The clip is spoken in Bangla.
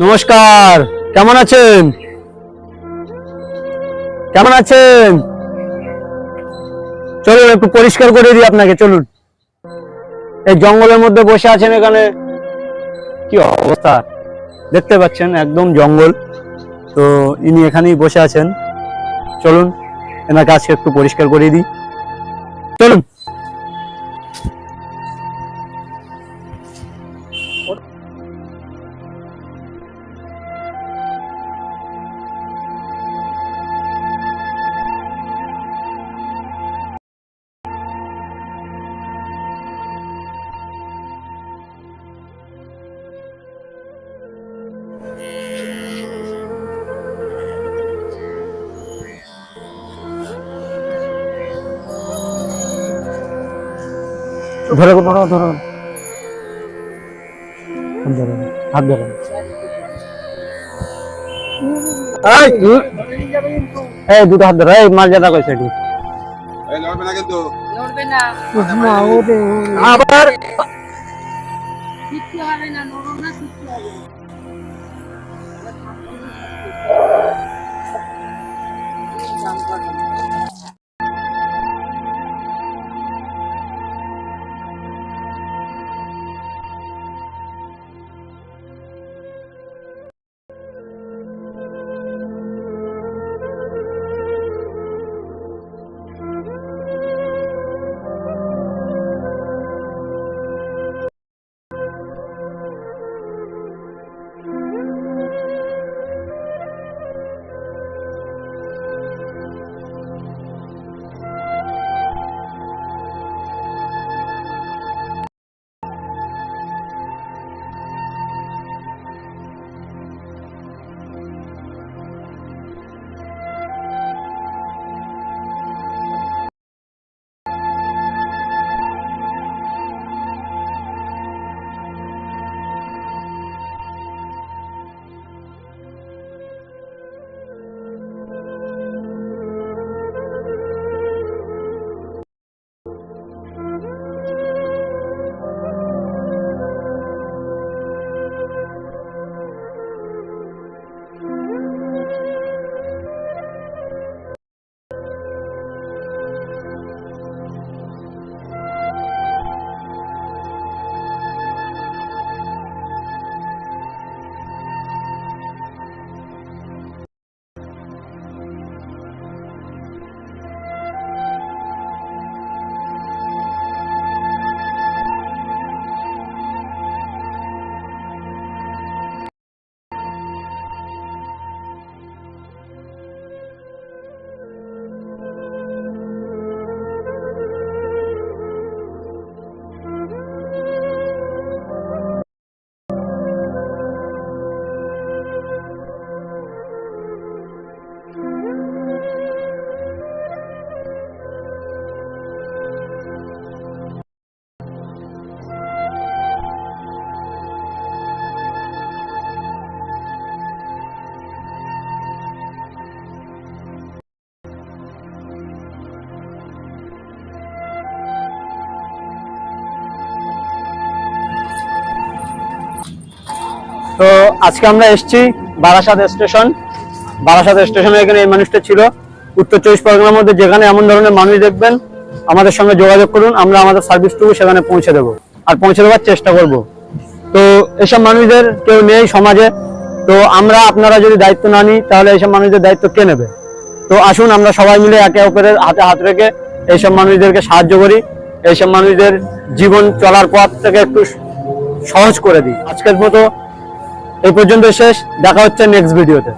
নমস্কার, কেমন আছেন? কেমন আছেন? চলুন একটু পরিষ্কার করে দিই আপনাকে। চলুন, এই জঙ্গলের মধ্যে বসে আছেন, এখানে কি অবস্থা দেখতে পাচ্ছেন, একদম জঙ্গল। তো ইনি এখানেই বসে আছেন। চলুন এনাকে আজকে একটু পরিষ্কার করে দিই। চলুন। ধরে ধরো ধরো, হাত ধরো। এই দুটো হাত ধরো, এই মাল জাদা কইছে ঠিক। লড়বে না কিন্তু, লড়বে না, আবার কিচ্ছু হবে না, নড়ো না, কিচ্ছু হবে না। তো আজকে আমরা এসেছি বারাসাত স্টেশন। বারাসাত স্টেশনে এখানে এই মানুষটা ছিল। উত্তর 24 পরগনার মধ্যে যেখানে এমন ধরনের মানুষ দেখবেন, আমাদের সঙ্গে যোগাযোগ করুন, আমরা আমাদের সার্ভিসটুকু সেখানে পৌঁছে দেবো আর পৌঁছে দেওয়ার চেষ্টা করব। তো এসব মানুষদের কেউ নেই সমাজে। তো আপনারা যদি দায়িত্ব না নিই, তাহলে এইসব মানুষদের দায়িত্ব কে নেবে? তো আসুন আমরা সবাই মিলে একে অপরের হাতে হাত রেখে এইসব মানুষদেরকে সাহায্য করি, এইসব মানুষদের জীবন চলার পথটাকে একটু সহজ করে দিই। আজকের মতো এই পর্যন্ত শেষ। দেখা হচ্ছে নেক্সট ভিডিওতে।